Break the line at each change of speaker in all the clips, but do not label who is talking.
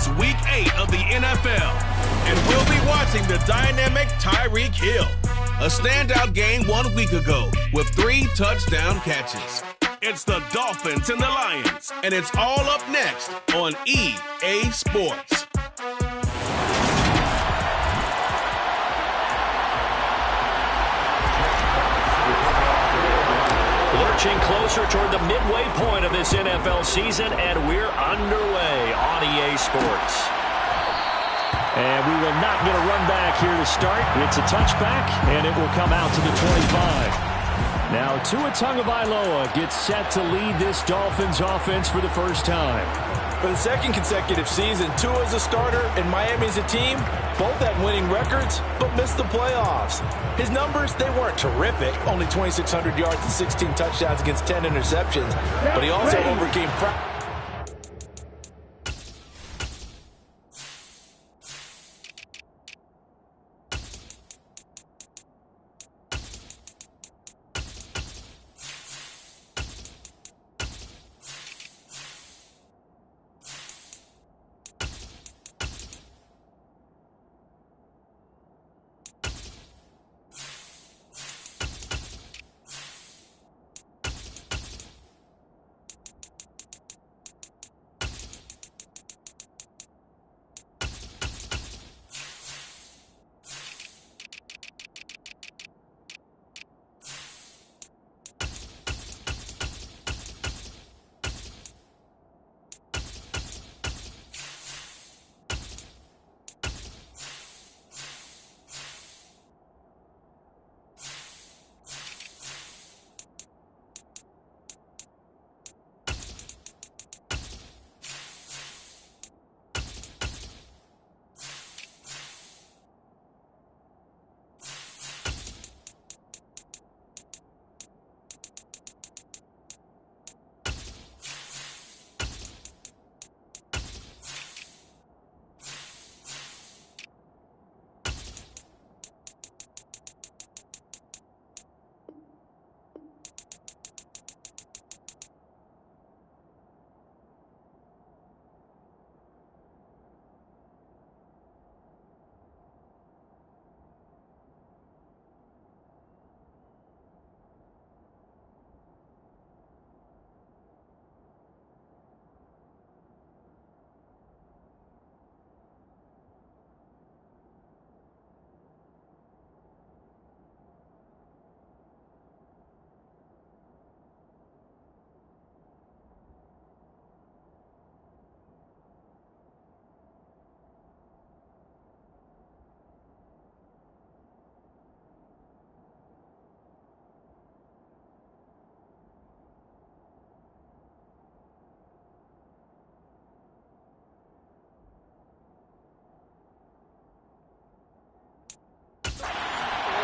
It's Week 8 of the NFL, and we'll be watching the dynamic Tyreek Hill. A standout game 1 week ago with 3 touchdown catches. It's the Dolphins and the Lions, and it's all up next on EA Sports.
Lurching closer toward the midway point of this NFL season, and we're underway on EA Sports. And we will not get a run back here to start. It's a touchback, and it will come out to the 25. Now Tua Tagovailoa gets set to lead this Dolphins offense for the first time.
For the second consecutive season, Tua is a starter and Miami is a team. Both have winning records, but missed the playoffs. His numbers, they weren't terrific. Only 2,600 yards and 16 touchdowns against 10 interceptions. But he also overcame pressure.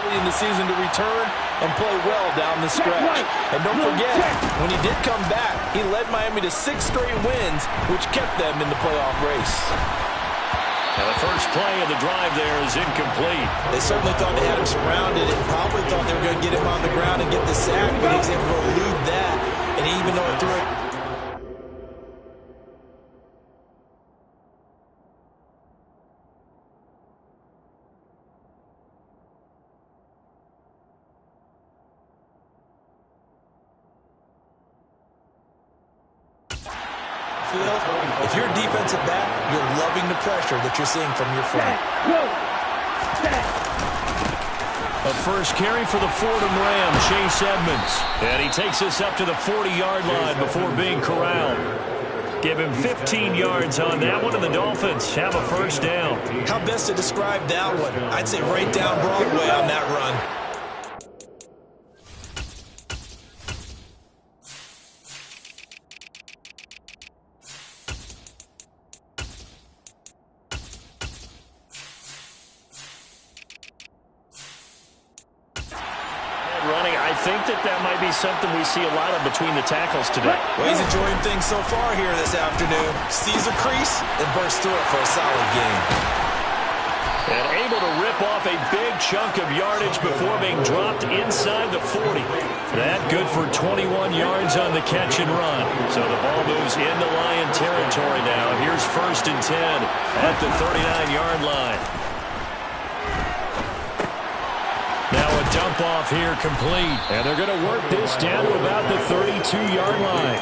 In the season to return and play well down the stretch. And don't forget, when he did come back, he led Miami to 6 straight wins, which kept them in the playoff race.
Now the first play of the drive there is incomplete.
They certainly thought they had him surrounded and probably thought they were going to get him on the ground and get the sack, but he was able to elude that, and he even though it threw it. If you're a defensive back, you're loving the pressure that you're seeing from your front.
A first carry for the Fordham Ram, Chase Edmonds. And he takes us up to the 40-yard line before being corralled. Give him 15 yards on that one, and the Dolphins have a first down.
How best to describe that one? I'd say right down Broadway on that run.
I think that might be something we see a lot of between the tackles today.
Well, he's enjoying things so far here this afternoon. Sees a crease and bursts through it for a solid game.
And able to rip off a big chunk of yardage before being dropped inside the 40. That good for 21 yards on the catch and run. So the ball moves into Lion territory now. Here's 1st and 10 at the 39-yard line. Now a dump off here complete. And they're going to work this down to about the 32-yard line.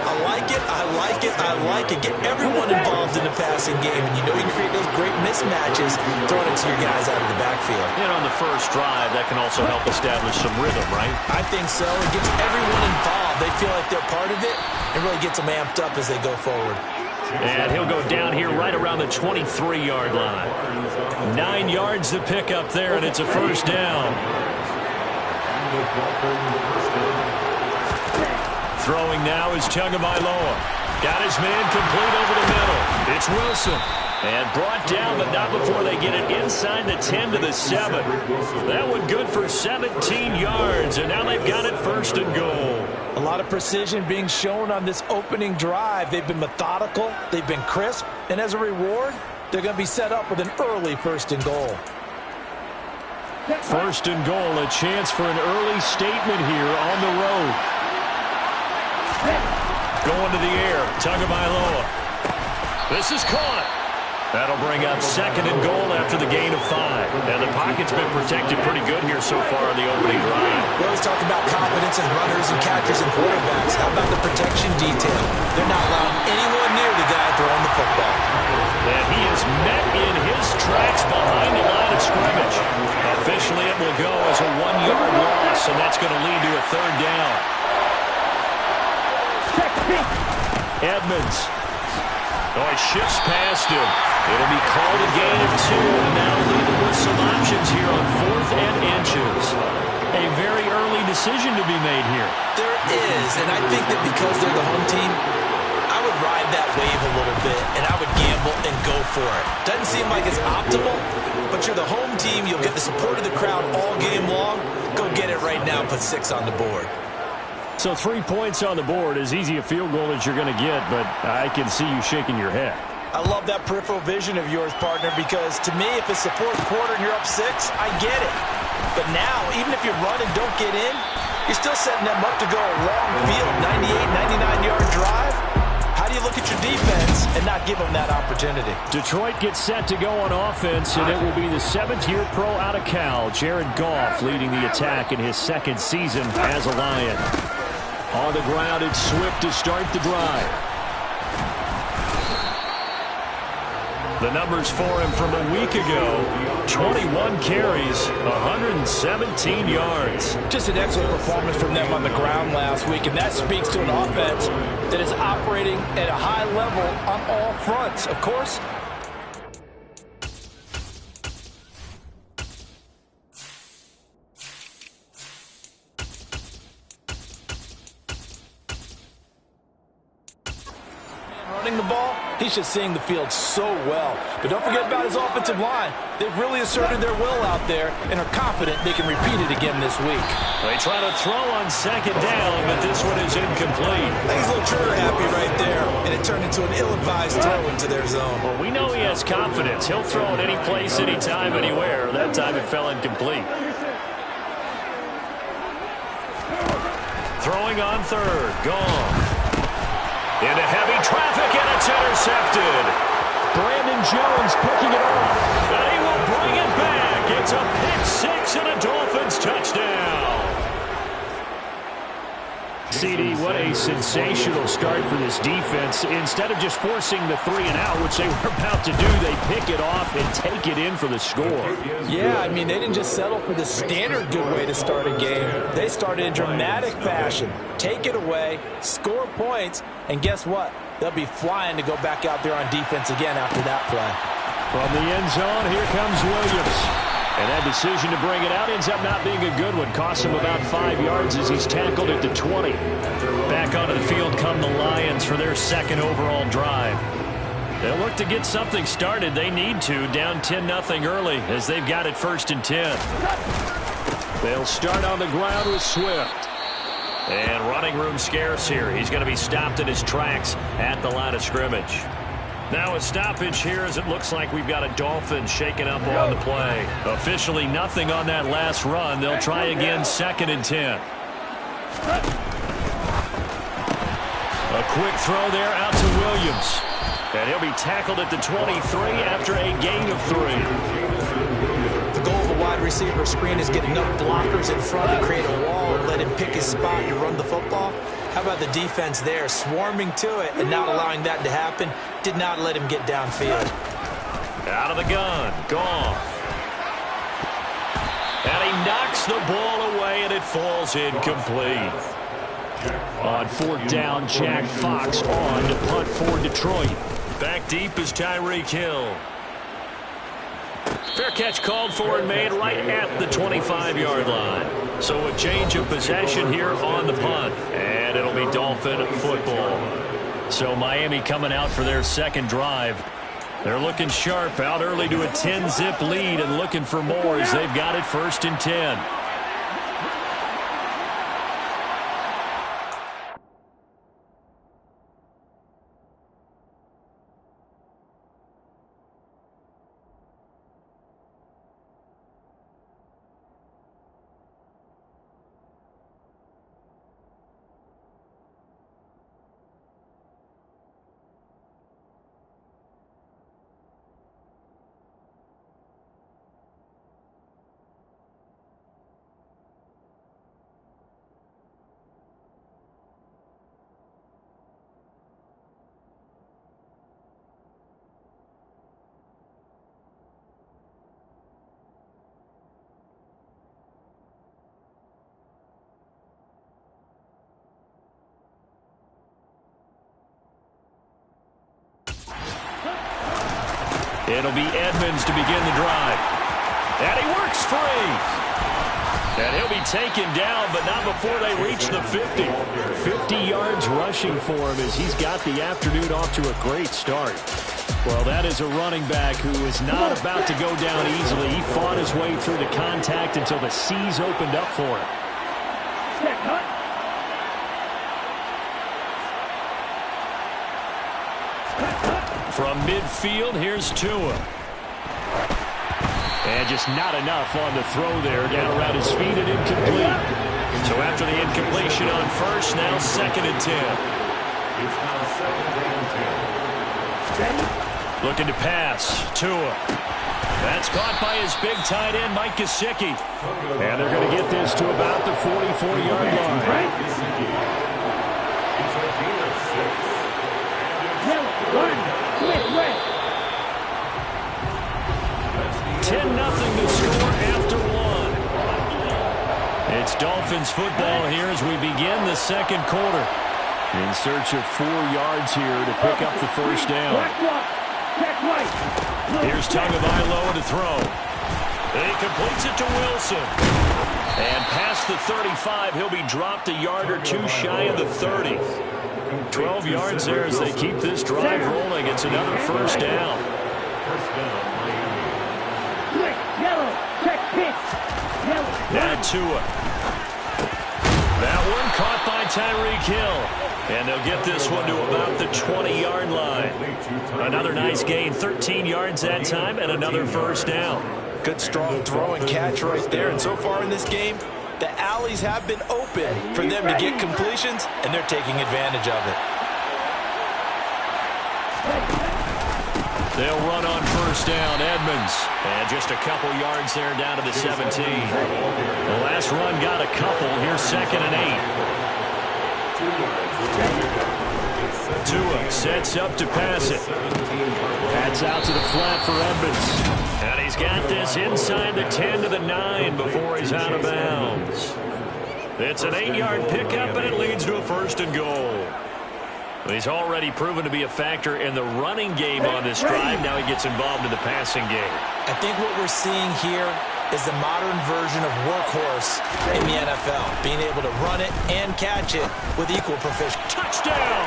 I like it, I like it, I like it. Get everyone involved in the passing game, and you know you can create those great mismatches throwing it to your guys out of the backfield.
And on the first drive, that can also help establish some rhythm, right?
I think so. It gets everyone involved. They feel like they're part of it, and really gets them amped up as they go forward.
And he'll go down here right around the 23-yard line. 9 yards to pick up there, and it's a 1st down. Throwing now is Tagovailoa. Got his man complete over the middle. It's Wilson. And brought down, but not before they get it inside the 10 to the 7. That one good for 17 yards, and now they've got it 1st and goal.
A lot of precision being shown on this opening drive. They've been methodical, they've been crisp, and as a reward, they're going to be set up with an early 1st and goal.
1st and goal, a chance for an early statement here on the road. Going to the air, Tagovailoa. This is caught. That'll bring up 2nd and goal after the gain of 5. And the pocket's been protected pretty good here so far in the opening drive.
We always talk about confidence in runners and catchers and quarterbacks. How about the protection detail? They're not allowing anyone near the guy throwing the football.
And he is met in his tracks behind the line of scrimmage. Officially, it will go as a 1-yard loss, and that's going to lead to a 3rd down. Edmonds. Oh, he shifts past him. It'll be called a gain of 2, and now leaving with some options here on 4th and inches. A very early decision to be made here.
There is, and I think that because they're the home team, I would ride that wave a little bit, and I would gamble and go for it. Doesn't seem like it's optimal, but you're the home team. You'll get the support of the crowd all game long. Go get it right now. Put 6 on the board.
So 3 points on the board, as easy a field goal as you're going to get, but I can see you shaking your head.
I love that peripheral vision of yours, partner, because to me, if it's the 4th quarter and you're up 6, I get it. But now, even if you run and don't get in, you're still setting them up to go a long field, 98, 99-yard drive. How do you look at your defense and not give them that opportunity?
Detroit gets set to go on offense, and it will be the 7th-year pro out of Cal, Jared Goff, leading the attack in his 2nd season as a Lion. On the ground, it's Swift to start the drive. The numbers for him from a week ago, 21 carries, 117 yards.
Just an excellent performance from them on the ground last week, and that speaks to an offense that is operating at a high level on all fronts. Of course, running the ball, he's just seeing the field so well. But don't forget about his offensive line. They've really asserted their will out there and are confident they can repeat it again this week.
They try to throw on 2nd down, but this one is incomplete.
I think he's a little trigger happy right there, and it turned into an ill-advised throw into their zone.
Well, we know he has confidence. He'll throw it any place, anytime, anywhere. That time it fell incomplete. Throwing on 3rd, gone. Into heavy traffic, and it's intercepted. Brandon Jones picking it off, and he will bring it back. It's a pick 6 and a Dolphins touchdown. CD, what a sensational start for this defense. Instead of just forcing the 3 and out, which they were about to do, they pick it off and take it in for the score.
Yeah, I mean, they didn't just settle for the standard good way to start a game. They started in dramatic fashion. Take it away, score points, and guess what? They'll be flying to go back out there on defense again after that play.
From the end zone, here comes Williams. And that decision to bring it out ends up not being a good one. Costs him about 5 yards as he's tackled at the 20. Back onto the field come the Lions for their 2nd overall drive. They'll look to get something started. They need to, down 10-0 early as they've got it 1st and 10. They'll start on the ground with Swift. And running room scarce here. He's going to be stopped in his tracks at the line of scrimmage. Now a stoppage here as it looks like we've got a Dolphin shaking up on the play. Officially nothing on that last run. They'll try again 2nd and 10. A quick throw there out to Williams. And he'll be tackled at the 23 after a gain of 3.
The goal of a wide receiver screen is get enough blockers in front to create a wall and let him pick his spot to run the football. How about the defense there, swarming to it and not allowing that to happen? Did not let him get downfield.
Out of the gun, Goff. And he knocks the ball away, and it falls incomplete. On 4th down, Jack Fox on to punt for Detroit. Back deep is Tyreek Hill. Fair catch called for and made right at the 25-yard line. So a change of possession here on the punt. And it'll be Dolphin football. So Miami coming out for their 2nd drive. They're looking sharp, out early to a 10-zip lead and looking for more as they've got it 1st and 10. It'll be Edmonds to begin the drive. And he works free. And he'll be taken down, but not before they reach the 50. 50 yards rushing for him as he's got the afternoon off to a great start. Well, that is a running back who is not about to go down easily. He fought his way through the contact until the seas opened up for him. From midfield, here's Tua. And just not enough on the throw there. Down around his feet and incomplete. So after the incompletion on 1st, now 2nd and 10. Looking to pass. Tua. That's caught by his big tight end, Mike Gesicki. And they're going to get this to about the 44-yard line. 10-0 to score after 1. It's Dolphins football here as we begin the 2nd quarter. In search of 4 yards here to pick up the 1st down. Here's Tagovailoa to throw. He completes it to Wilson. And past the 35, he'll be dropped a yard or 2 shy of the 30. 12 yards there as they keep this drive rolling. It's another 1st down. Now Tua. That one caught by Tyreek Hill. And they'll get this one to about the 20-yard line. Another nice gain, 13 yards that time, and another 1st down.
Good strong throw and catch right there. And so far in this game, the alleys have been open for them to get completions, and they're taking advantage of it.
They'll run on 1st down, Edmonds. And just a couple yards there down to the 17. The last run got a couple. Here's 2nd and 8. Tua sets up to pass it. That's out to the flat for Edmonds. And he's got this inside the 10 to the 9 before he's out of bounds. It's an 8-yard pickup, and it leads to a 1st and goal. He's already proven to be a factor in the running game on this drive. Now he gets involved in the passing game.
I think what we're seeing here is the modern version of workhorse in the NFL, being able to run it and catch it with equal proficiency.
Touchdown!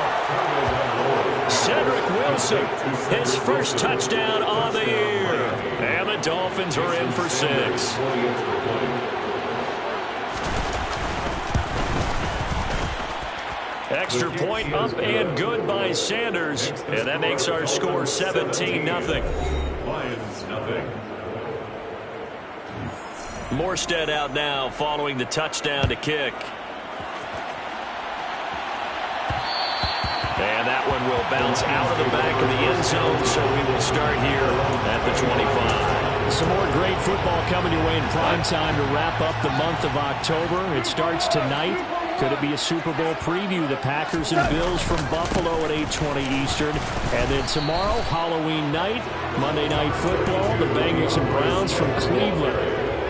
Cedric Wilson, his 1st touchdown on the year. And the Dolphins are in for 6. Extra point up and good by Sanders. And that makes our score 17-0.
Lions, nothing.
Morstead out now following the touchdown to kick. And that one will bounce out of the back of the end zone, so we will start here at the 25.
Some more great football coming your way in prime time to wrap up the month of October. It starts tonight. Could it be a Super Bowl preview? The Packers and Bills from Buffalo at 8:20 Eastern. And then tomorrow, Halloween night, Monday Night Football, the Bengals and Browns from Cleveland.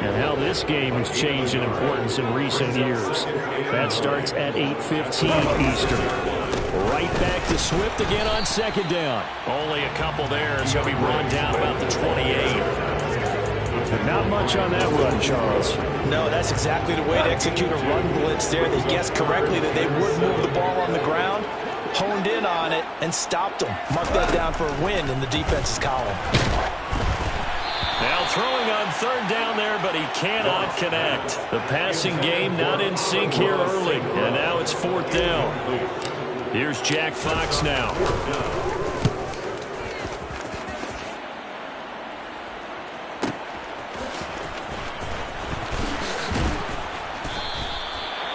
And how this game has changed in importance in recent years. That starts at 8:15 Eastern. Right back to Swift again on second down.
Only a couple there, as he'll be run down about the 28.
Not much on that run, Charles.
No, that's exactly the way to execute a run blitz there. They guessed correctly that they would move the ball on the ground, honed in on it, and stopped them. Mark that down for a win in the defense's column.
Now throwing on third down there, but he cannot connect. The passing game not in sync here early, and now it's fourth down. Here's Jack Fox now.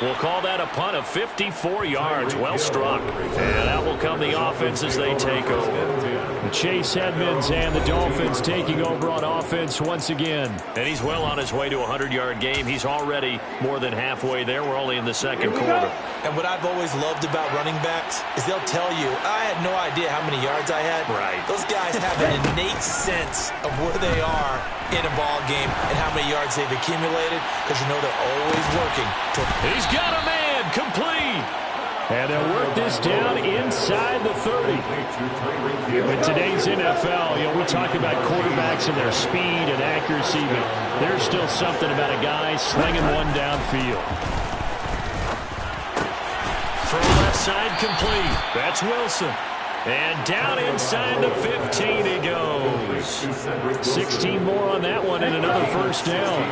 We'll call that a punt of 54 yards. Well struck. And that will come the offense as they take over.
Chase Edmonds and the Dolphins taking over on offense once again.
And he's well on his way to a 100-yard game. He's already more than halfway there. We're only in the second quarter.
And what I've always loved about running backs is they'll tell you, I had no idea how many yards I had.
Right.
Those guys have an innate sense of where they are in a ball game and how many yards they've accumulated, because you know they're always working.
He's got a man, complete.
And they'll work this down inside the 30. In today's NFL, we talk about quarterbacks and their speed and accuracy, but there's still something about a guy slinging one downfield.
From left side, complete. That's Wilson. And down inside the 15 he goes.
16 more on that one and another first down.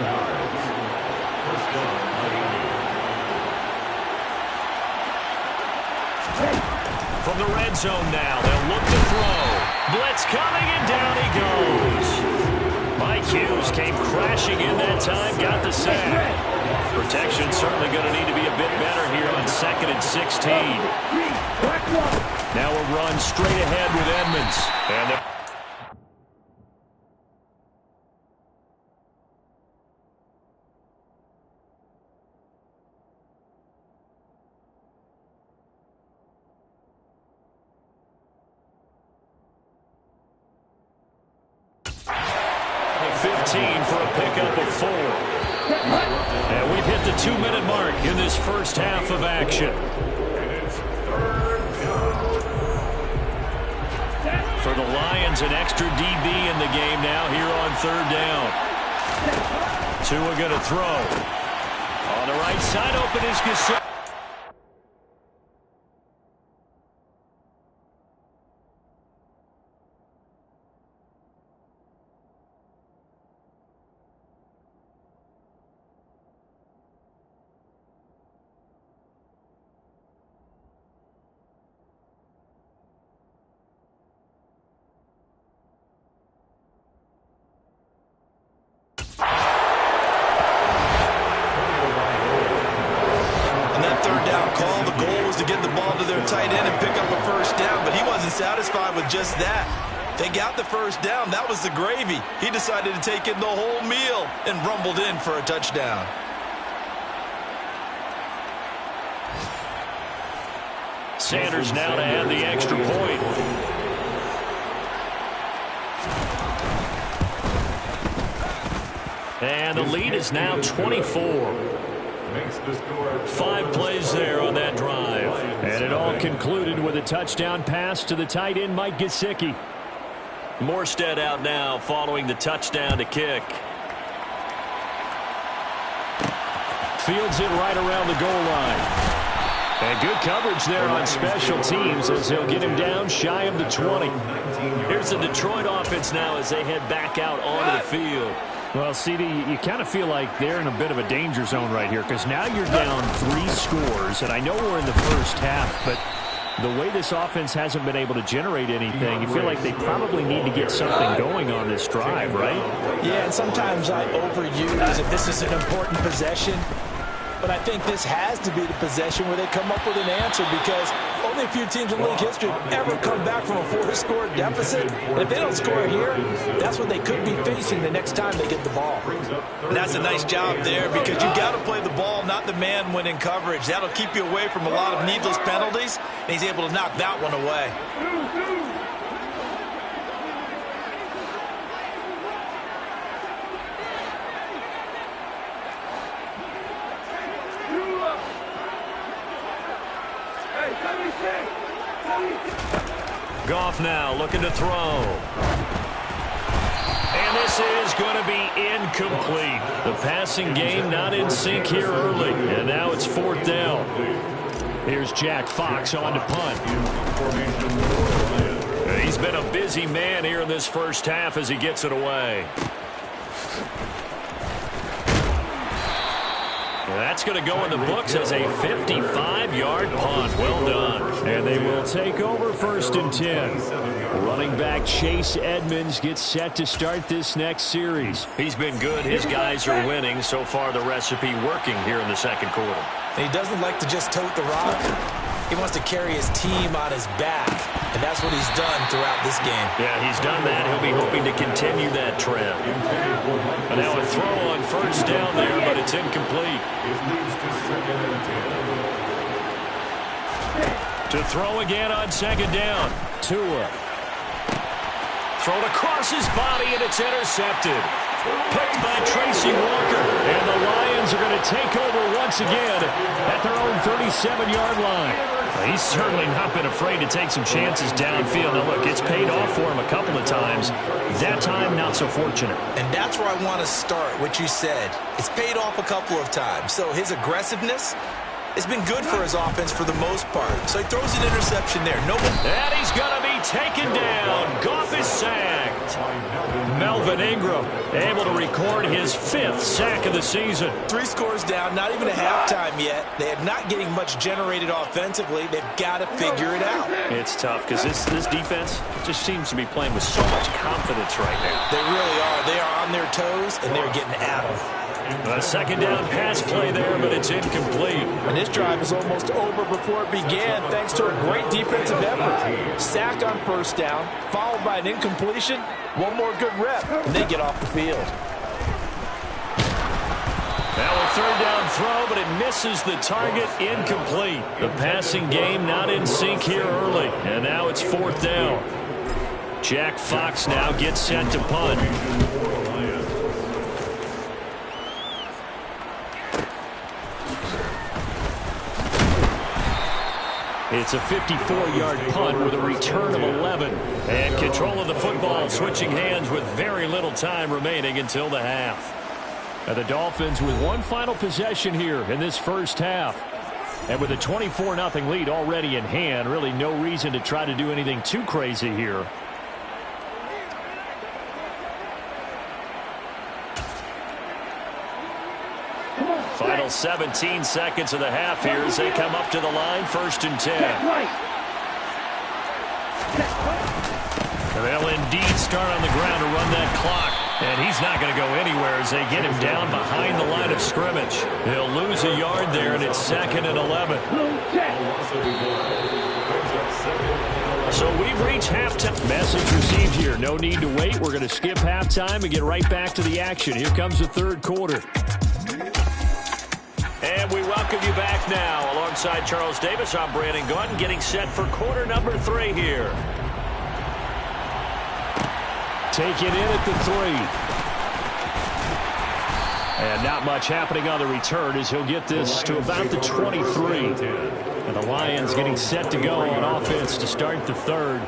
From the red zone now, they'll look to throw. Blitz coming, and down he goes. Mike Hughes came crashing in that time, got the sack. Protection certainly going to need to be a bit better here on 2nd and 16. Now a run straight ahead with Edmonds. And for a pickup of 4. And we've hit the 2-minute mark in this first half of action. For the Lions, an extra DB in the game now here on third down. Tua going to throw. On the right side, open is Gasol.
Satisfied with just that. They got the first down. That was the gravy. He decided to take in the whole meal and rumbled in for a touchdown.
Sanders now to add the extra point. And the lead is now 24. 5 plays there on that drive.
And it all concluded with a touchdown pass to the tight end, Mike Gesicki.
Morstead out now following the touchdown to kick.
Fields it right around the goal line. And good coverage there on special teams as they'll get him down shy of the 20.
Here's the Detroit offense now as they head back out onto the field.
Well, CD, you kind of feel like they're in a bit of a danger zone right here because now you're down 3 scores, and I know we're in the first half, but the way this offense hasn't been able to generate anything, you feel like they probably need to get something going on this drive, right?
Yeah, and sometimes I overuse if this is an important possession. But I think this has to be the possession where they come up with an answer because only a few teams in league history have ever come back from a 4-score deficit. And if they don't score here, that's what they could be facing the next time they get the ball.
And that's a nice job there because you got to play the ball, not the man when in coverage. That'll keep you away from a lot of needless penalties, and he's able to knock that one away.
Goff now looking to throw. And this is going to be incomplete. The passing game not in sync here early. And now it's 4th down. Here's Jack Fox on to punt. He's been a busy man here in this first half as he gets it away. That's going to go in the books as a 55-yard punt. Well done. And they will take over 1st and 10. Running back Chase Edmonds gets set to start this next series. He's been good. His guys are winning. So far, the recipe working here in the second quarter.
He doesn't like to just tote the rock. He wants to carry his team on his back, and that's what he's done throughout this game.
Yeah, he's done that. He'll be hoping to continue that trend. And now a throw on 1st down there, but it's incomplete. To throw again on 2nd down. Tua. Thrown across his body, and it's intercepted. Picked by Tracy Walker. And the Lions are going to take over once again at their own 37-yard line. He's certainly not been afraid to take some chances downfield. Now, look, it's paid off for him a couple of times. That time, not so fortunate.
And that's where I want to start, what you said. It's paid off a couple of times. So his aggressiveness has been good for his offense for the most part. So he throws an interception there.
And he's going to be taken down. Goff is sacked. Melvin Ingram able to record his 5th sack of the season.
3 scores down, not even a halftime yet. They are not getting much generated offensively. They've got to figure it out.
It's tough because this defense just seems to be playing with so much confidence right now.
They really are. They are on their toes, and they're getting at them.
A 2nd down pass play there, but it's incomplete.
And this drive is almost over before it began thanks to a great defensive effort. Sack on 1st down, followed by an incompletion. One more good rep, and they get off the field.
Now a 3rd down throw, but it misses the target. Incomplete. The passing game not in sync here early. And now it's 4th down. Jack Fox now gets set to punt. It's a 54-yard punt with a return of 11. And control of the football switching hands with very little time remaining until the half. And the Dolphins with one final possession here in this first half. And with a 24-0 lead already in hand, really no reason to try to do anything too crazy here. Final 17 seconds of the half here as they come up to the line, 1st and 10. And they'll indeed start on the ground to run that clock. And he's not going to go anywhere as they get him down behind the line of scrimmage. He'll lose a yard there, and it's 2nd and 11. So we've reached halftime. Message received here. No need to wait. We're going to skip halftime and get right back to the action. Here comes the 3rd quarter. And we welcome you back now. Alongside Charles Davis, I'm Brandon Gaudin, getting set for quarter number 3 here. Take it in at the 3. And not much happening on the return as he'll get this to about the 23. And the Lions getting set to go on offense to start the 3rd.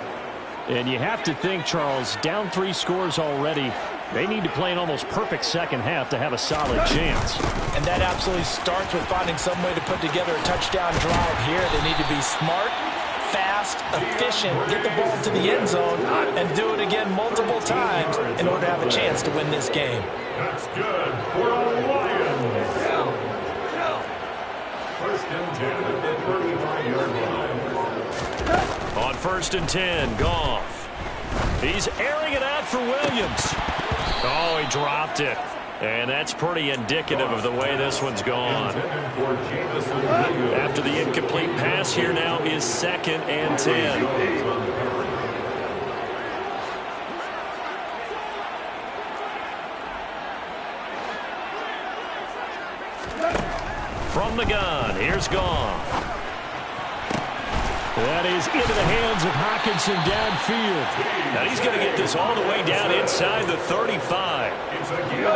And you have to think, Charles, down 3 scores already. They need to play an almost perfect second half to have a solid chance.
And that absolutely starts with finding some way to put together a touchdown drive here. They need to be smart, fast, efficient, get the ball to the end zone, and do it again multiple times in order to have a chance to win this game.
That's good for the Lions. First and 10 at the 35-yard line.
On first and 10, Goff. He's airing it out for Williams. Oh, he dropped it. And that's pretty indicative of the way this one's gone. After the incomplete pass, here now is second and 10. From the gun, here's Goff. That is into the hands of Hockenson downfield. Now he's going to get this all the way down inside the 35.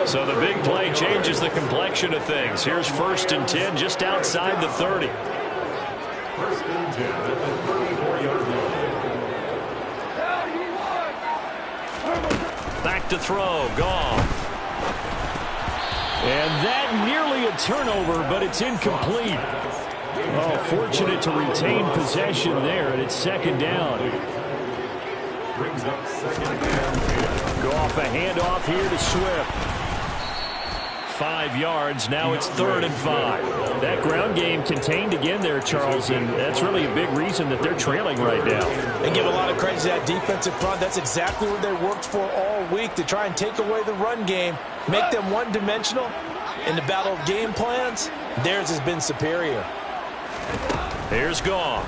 So the big play changes the complexion of things. Here's first and 10 just outside the 30.
First and 10 at the 34-yard line.
Back to throw, Goff. And that nearly a turnover, but it's incomplete. Oh, fortunate to retain possession there, and it's second down.
Brings up second and 10.
Goff, a handoff here to Swift. 5 yards, now it's third and 5.
That ground game contained again there, Charles, and that's really a big reason that they're trailing right now.
And give a lot of credit to that defensive front. That's exactly what they worked for all week, to try and take away the run game, make them one-dimensional. In the battle of game plans, theirs has been superior.
Here's Goff.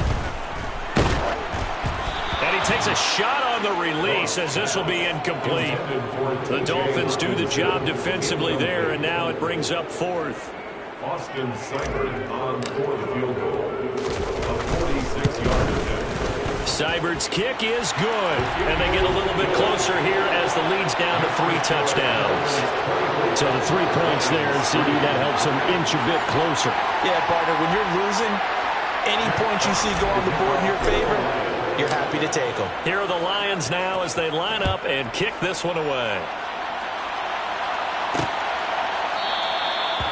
And he takes a shot on the release as this will be incomplete. The Dolphins do the job defensively there, and now it brings up fourth.
Austin Seibert on for the field goal. A 46-yard attempt.
Seibert's kick is good, and they get a little bit closer here as the lead's down to 3 touchdowns.
So the 3 points there, CD, that helps them inch a bit closer.
Yeah, partner, when you're losing, any points you see go on the board in your favor, you're happy to take them.
Here are the Lions now as they line up and kick this one away.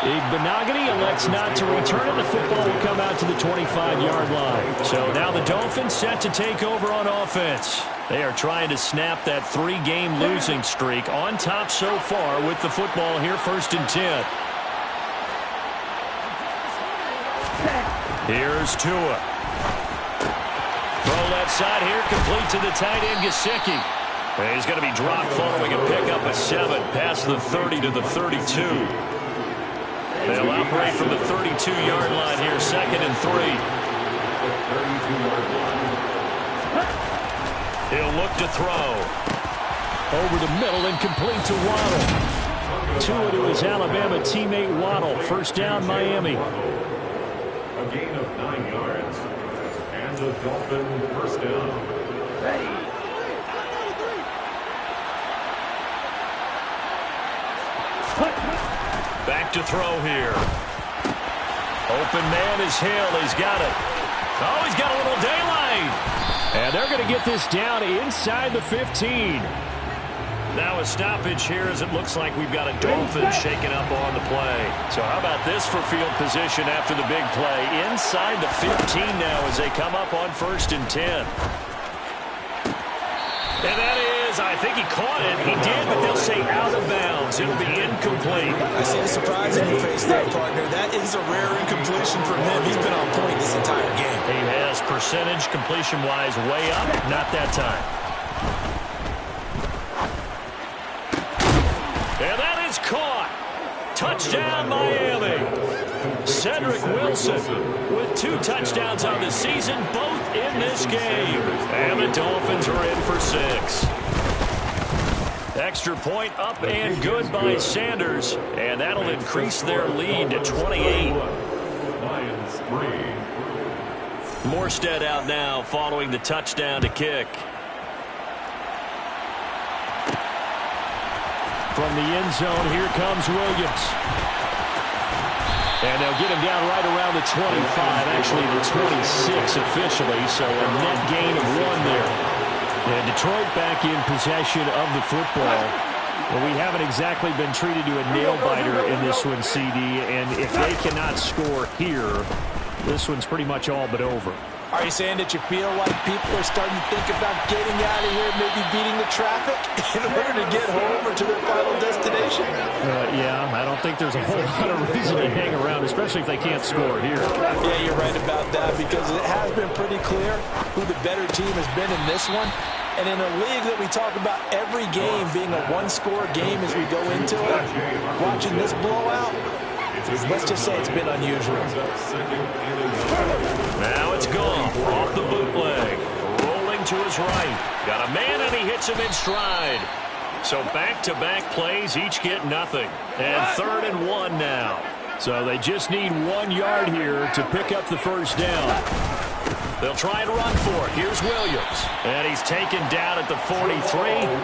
Benogany elects not to return it. The football will come out to the 25-yard line. So now the Dolphins set to take over on offense. They are trying to snap that 3-game losing streak, on top so far with the football here, first and 10. Here's Tua. Throw left side here, complete to the tight end, Gesicki. He's going to be dropped following a pickup of 7 past the 30 to the 32. They'll operate from the 32-yard line here, second and 3. He'll look to throw. Over the middle and complete to Waddle. Tua to his Alabama teammate Waddle. First down, Miami.
A gain of 9 yards. And the Dolphin first down.
Back to throw here. Open man is Hill. He's got it. Oh, he's got a little daylight.
And they're going to get this down inside the 15.
Now a stoppage here as it looks like we've got a Dolphin shaking up on the play. So how about this for field position after the big play? Inside the 15 now as they come up on first and 10. And that is, I think he caught it. He did, but they'll say out of bounds. It'll be incomplete.
I see the surprise in your face there, partner. That is a rare incompletion from him. He's been on point this entire game.
He has percentage completion-wise way up. Not that time. And that is caught. Touchdown, Miami. Cedric Wilson with 2 touchdowns on the season, both in this game. And the Dolphins are in for 6. Extra point up and good by Sanders. And that'll increase their lead to 28.
Lions 3.
Morstead out now following the touchdown to kick.
From the end zone, here comes Williams. And they'll get him down right around the 25, actually the 26 officially, so a net gain of 1 there. And Detroit back in possession of the football. Well, we haven't exactly been treated to a nail-biter in this one, CD, and if they cannot score here, this one's pretty much all but over.
Are you saying that you feel like people are starting to think about getting out of here, maybe beating the traffic in order to get home or to their final destination?
Yeah, I don't think there's a whole lot of reason to hang around, especially if they can't score here.
Yeah, you're right about that because it has been pretty clear who the better team has been in this one. And in a league that we talk about every game being a one-score game as we go into it, watching this blowout, let's just say it's been unusual.
Now it's Goff off the bootleg. Rolling to his right. Got a man and he hits him in stride. So back-to-back plays, each get nothing. And 3rd and 1 now.
So they just need 1 yard here to pick up the first down.
They'll try and run for it. Here's Williams. And he's taken down at the 43,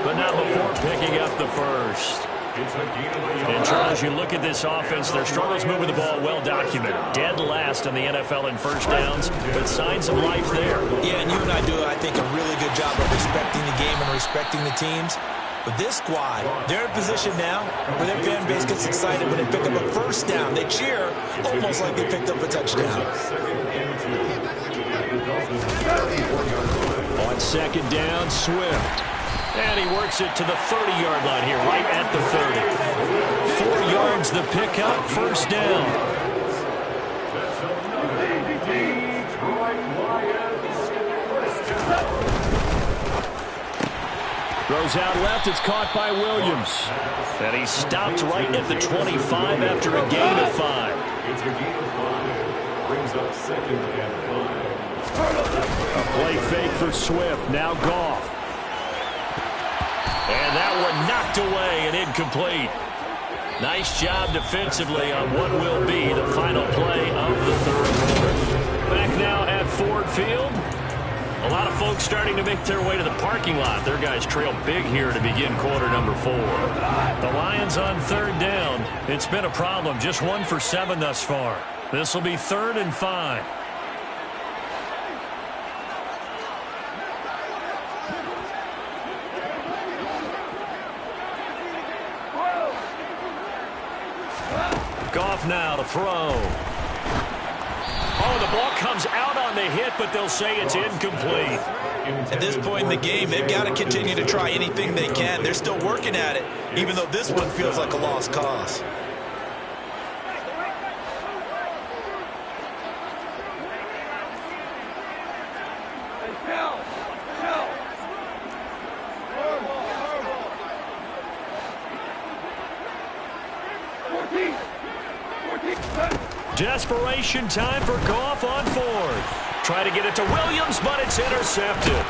but not before picking up the first. And, Charles, you look at this offense, their struggles moving the ball well documented. Dead last in the NFL in first downs, but signs of life there.
Yeah, and you and I do, I think, a really good job of respecting the game and respecting the teams. But this squad, they're in position now where their fan base gets excited when they pick up a first down. They cheer almost like they picked up a touchdown.
On 2nd down, Swift.
And he works it to the 30-yard line here, right at the 30. 4 yards the pickup, first down.
Throws out left, it's caught by Williams.
And he stopped right at the 25 after a gain of 5.
It's a gain of 5. Brings up 2nd and 5.
A play fake for Swift, now Goff.
And that one knocked away and incomplete. Nice job defensively on what will be the final play of the 3rd quarter. Back now at Ford Field. A lot of folks starting to make their way to the parking lot. Their guys trail big here to begin quarter number 4. The Lions on 3rd down. It's been a problem. Just 1 for 7 thus far. This will be 3rd and 5. Goff now to throw. Oh, the ball comes out on the hit, but they'll say it's incomplete.
At this point in the game, they've got to continue to try anything they can. They're still working at it, even though this one feels like a lost cause.
Desperation time for Goff on 4th. Try to get it to Williams, but it's intercepted.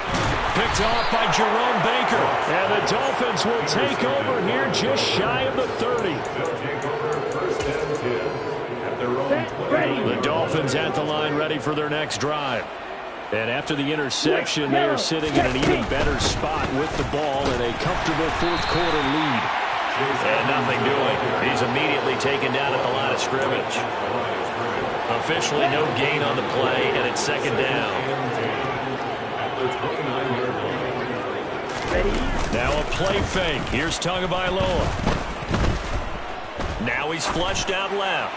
Picked off by Jerome Baker. And the Dolphins will take over here just shy of the 30. The Dolphins at the line ready for their next drive. And after the interception, they are sitting in an even better spot with the ball in a comfortable 4th quarter lead.
And nothing doing. He's immediately taken down at the line of scrimmage. Officially no gain on the play, and it's 2nd down.
Now a play fake. Here's Tagovailoa.
Now he's flushed out left.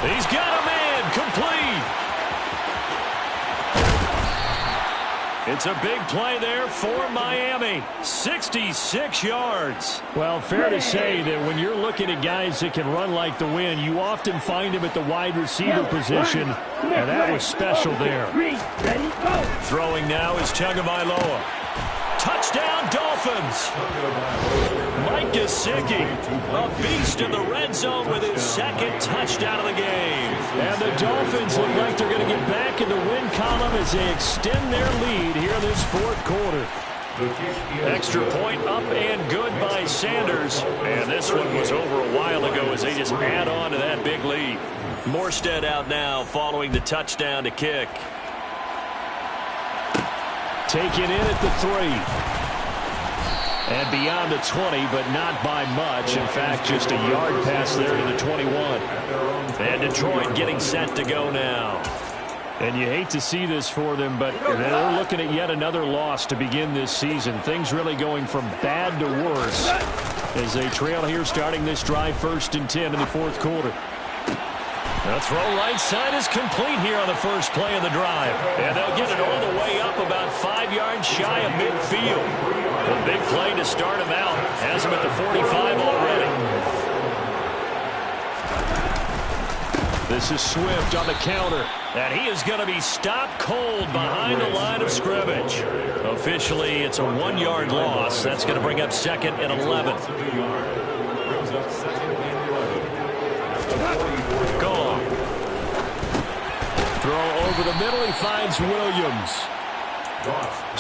He's got a man, complete.
It's a big play there for Miami. 66 yards. Well, fair to say that when you're looking at guys that can run like the wind, you often find them at the wide receiver position, and that was special there. Throwing now is Tagovailoa. Touchdown, Dolphins. Mike Gesicki, a beast in the red zone with his 2nd touchdown of the game. And the Dolphins look like they're going to get back in the win column as they extend their lead here in this 4th quarter.
Extra point up and good by Sanders. And this one was over a while ago as they just add on to that big lead. Morstead out now following the touchdown to kick.
Taken in at the 3. And beyond the 20, but not by much. In fact, just a yard pass there to the 21.
And Detroit getting set to go now.
And you hate to see this for them, but they're looking at yet another loss to begin this season. Things really going from bad to worse as they trail here starting this drive 1st and 10 in the 4th quarter. The throw right side is complete here on the first play of the drive. And they'll get it all the way up about 5 yards shy of midfield. A big play to start him out. Has him at the 45 already. This is Swift on the counter. And he is going to be stopped cold behind the line of scrimmage. Officially, it's a 1-yard loss. That's going to bring up 2nd and 11. Gone. Throw over the middle. He finds Williams.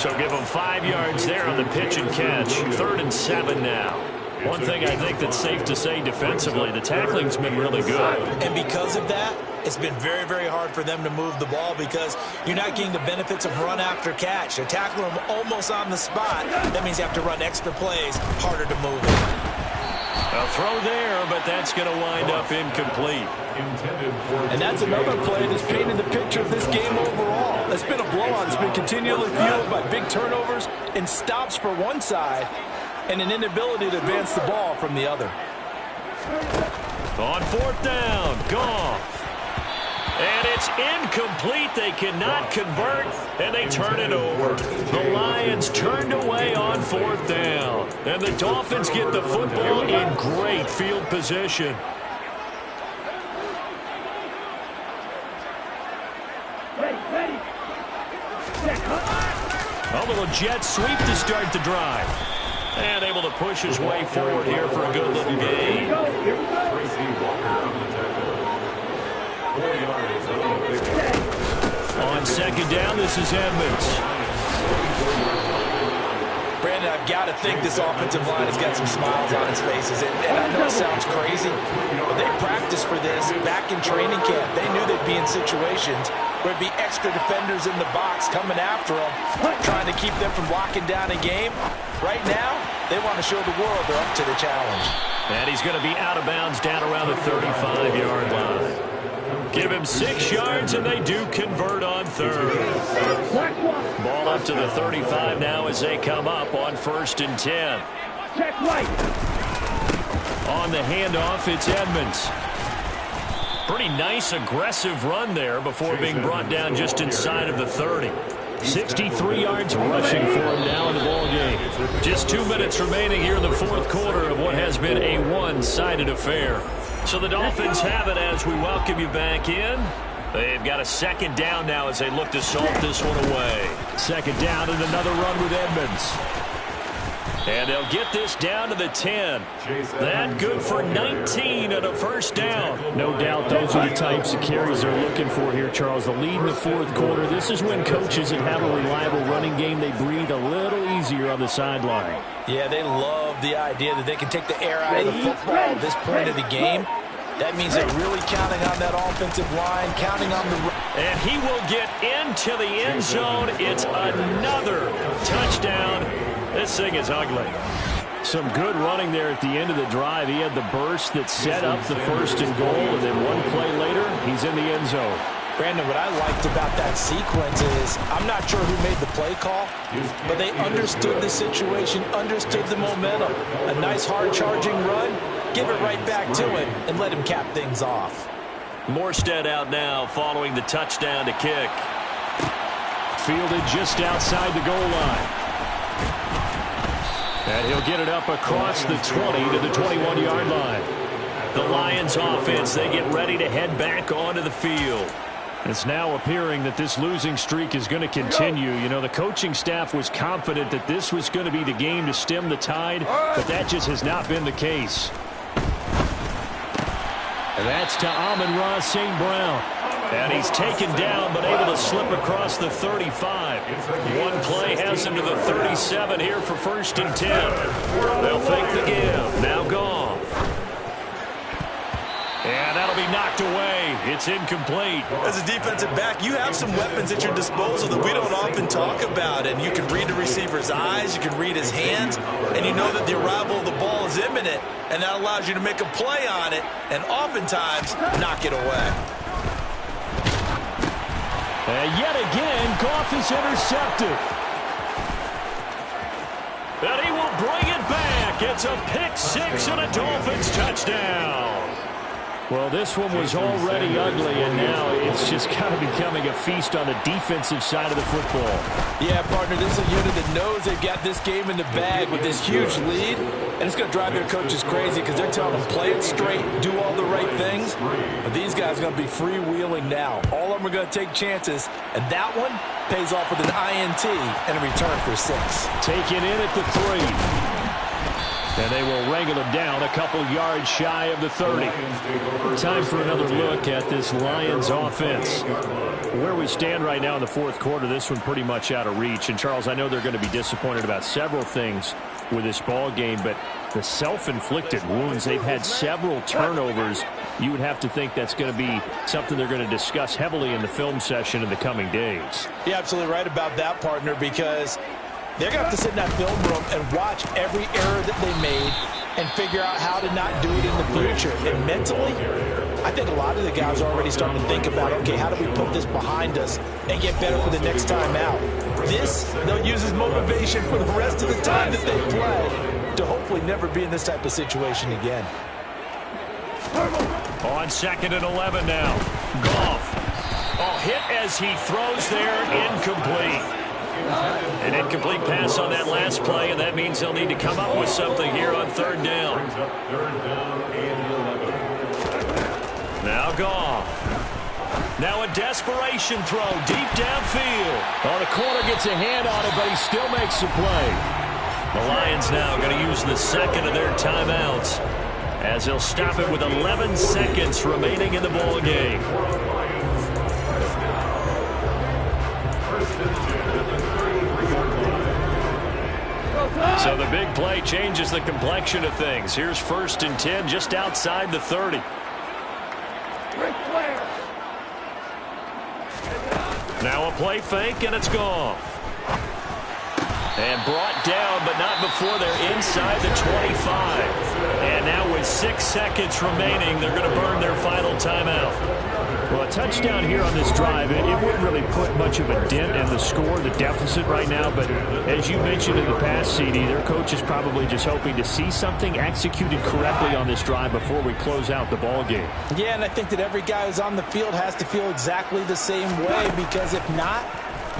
So give him 5 yards there on the pitch and catch. 3rd and 7 now. One thing I think that's safe to say defensively, the tackling's been really good.
And because of that, it's been very, very hard for them to move the ball because you're not getting the benefits of run after catch. They're tackling them almost on the spot. That means you have to run extra plays, harder to move it.
A throw there, but that's going to wind up incomplete.
And that's another play that's painted the picture of this game overall. It's been a blowout. It's been continually fueled by big turnovers and stops for one side and an inability to advance the ball from the other.
On 4th down, Goff. And it's incomplete. They cannot convert, and they turn it over. The Lions turned away on 4th down. And the Dolphins get the football in great field position. A little jet sweep to start the drive. And able to push his way forward here for a good little gain. On 2nd down, this is Edmonds.
Brandon, I've got to think this offensive line has got some smiles on its faces. And I know it sounds crazy, but they practiced for this back in training camp. They knew they'd be in situations where it'd be extra defenders in the box coming after them, trying to keep them from locking down a game. Right now, they want to show the world they're up to the challenge.
And he's going to be out of bounds down around the 35-yard line. Give him 6 yards, and they do convert on 3rd. Ball up to the 35 now as they come up on 1st and 10. On the handoff, it's Edmonds. Pretty nice, aggressive run there before being brought down just inside of the 30. 63 yards rushing for him now in the ball game. Just 2 minutes remaining here in the 4th quarter of what has been a one-sided affair. So the Dolphins have it as we welcome you back in. They've got a 2nd down now as they look to salt this one away. 2nd down and another run with Edmonds. And they'll get this down to the 10. That good for 19 and a 1st down. No doubt those are the types of carries they're looking for here, Charles. The lead in the 4th quarter. This is when coaches that have a reliable running game, they breathe a little easier on the sideline.
Yeah, they love the idea that they can take the air out of the football at this point of the game. That means they're really counting on that offensive line, counting on the...
And he will get into the end zone. It's another touchdown. This thing is ugly. Some good running there at the end of the drive. He had the burst that set up the 1st and goal, and then one play later, he's in the end zone.
Brandon, what I liked about that sequence is I'm not sure who made the play call, but they understood the situation, understood the momentum. A nice hard-charging run, give it right back to him, and let him cap things off.
Morstead out now following the touchdown to kick. Fielded just outside the goal line. And he'll get it up across the 20 to the 21-yard line. The Lions offense, they get ready to head back onto the field. It's now appearing that this losing streak is going to continue. You know, the coaching staff was confident that this was going to be the game to stem the tide, but that just has not been the case. And that's to Amon-Ra St. Brown. And he's taken down, but able to slip across the 35. One play has him to the 37 here for 1st and 10. They'll fake the give. Now gone. And that'll be knocked away. It's incomplete.
As a defensive back, you have some weapons at your disposal that we don't often talk about. And you can read the receiver's eyes, you can read his hands, and you know that the arrival of the ball is imminent. And that allows you to make a play on it and oftentimes knock it away.
And yet again, Goff is intercepted. And he will bring it back. It's a pick 6 and a Dolphins touchdown. Well, this one was already ugly, and now it's just kind of becoming a feast on the defensive side of the football.
Yeah, partner, this is a unit that knows they've got this game in the bag with this huge lead, and it's going to drive their coaches crazy because they're telling them play it straight, do all the right things. But these guys are going to be freewheeling now. All of them are going to take chances, and that one pays off with an INT and a return for 6.
Taken in at the 3. And they will wrangle him down a couple yards shy of the 30. Time for another look at this Lions offense. Where we stand right now in the fourth quarter, this one pretty much out of reach. And, Charles, I know they're going to be disappointed about several things with this ball game, but the self-inflicted wounds, they've had several turnovers. You would have to think that's going to be something they're going to discuss heavily in the film session in the coming days.
You're absolutely right about that, partner, because they're going to have to sit in that film room and watch every error that they made and figure out how to not do it in the future. And mentally, I think a lot of the guys are already starting to think about, okay, how do we put this behind us and get better for the next time out? This, they'll use as motivation for the rest of the time that they play to hopefully never be in this type of situation again.
On 2nd and 11 now. Goff. Oh, hit as he throws there, incomplete. An incomplete pass on that last play, and that means they'll need to come up with something here on 3rd down. Now Goff. Now a desperation throw deep downfield. Oh, the corner gets a hand on it, but he still makes the play. The Lions now going to use the second of their timeouts as they'll stop it with 11 seconds remaining in the ball game. So the big play changes the complexion of things. Here's 1st and 10 just outside the 30. Now a play fake, and it's gone. And brought down, but not before they're inside the 25. And now with 6 seconds remaining, they're going to burn their final timeout. Well, a touchdown here on this drive, it wouldn't really put much of a dent in the score, the deficit right now. But as you mentioned in the past, CD, their coach is probably just hoping to see something executed correctly on this drive before we close out the ball game.
Yeah, and I think that every guy who's on the field has to feel exactly the same way, because if not,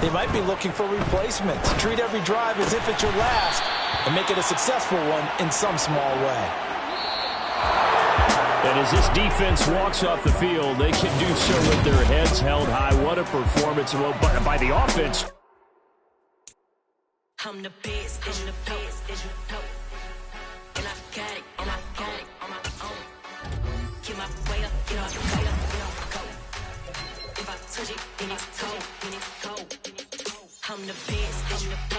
they might be looking for replacements. Treat every drive as if it's your last and make it a successful one in some small way.
And as this defense walks off the field, they can do so with their heads held high. What a performance by the offense. I'm the best, and I got it, and I got it on my own. Get my way up, get off, go. If I touch it, then it's cold, I'm the best,